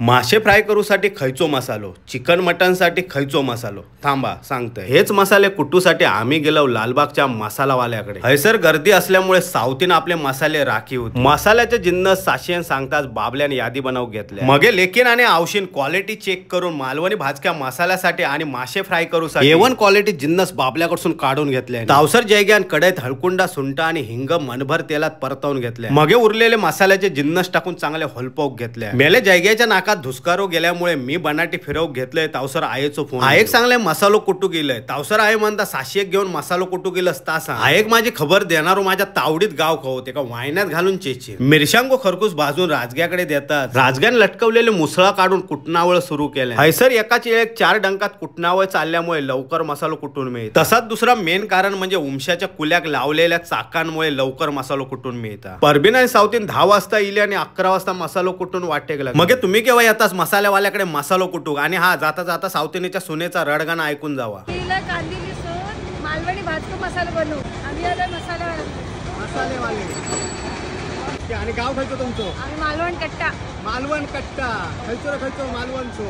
मासे फ्राय करूसाठी खयचो मसालो, चिकन मटनसाठी खयचो मसालो, थांबा सांगतोय। हेच मसाले कुटूसाठी आम्ही गेलो लालबागच्या मसालावाल्याकडे। हैसर गर्दी असल्यामुळे सावतीन आपले मसाले राखी होते। मसाल्याचे जिन्नस साशेन सांगताच बाबल्याने यादी बनवून घेतल्या। मगे लेकिन आणि आवशीन क्वालिटी चेक करून मालवणी भाजक्या मसाल्यासाठी आणि मासे फ्राय करूसाठी A1 क्वालिटी जिन्नस बाबल्याकडून काढून घेतले। तावसर जयग्यान कढईत हळकुंडा सुंटा आणि हिंग मनभर तेलात परतवून घेतले। मगे उरलेले मसाल्याचे जिन्नस टाकून चांगले हलपवून घेतले। मेले जयग्याच्या नाकात धुसकारो गेल्यामुळे मी बनाटी फिरवून घेतलंय। तावसर आयेचो फोन आयेक सांगले मसालो कुटू गेलंय। तावसर आये म्हणता साशेक घेऊन मसालो कुटू गेलंस तासा आयेक माझी खबर देणारो माझ्या तावडीत गाव खवते का वायनात घालून चेची मिरशांगो खरकूस भाजून राजग्याकडे देतात। राजग्यान लटकवलेले मुसळा काढून कुटनावळ सुरू केले। हैसर एकाच वेळेक 4 डंकात कुटनावळ चालल्यामुळे लवकर मसालो कुटून मिळतो। तसाच दुसरा मेन कारण म्हणजे उमशाच्या कुल्याक लावलेल्या चाकांमुळे लवकर मसालो कुटून मिळतात। परबीन आणि सावतीन 10 वाजता इले आणि 11 वाजता मसालो कुटून वाटेक लागले। मग तुम्ही केव्हा येताच मसाल्यावाल्याकडे मसालो कुटू आणि हा जाता जाता सावतीनीच्या सुनेचा रडगाणा ऐकून जावा। मालवणी भाजको मसाला बनवू आम्ही आता मसालेवाले आणि गाव खायचं तुमचं आम्ही मालवण कट्टा खयचो मालवणचो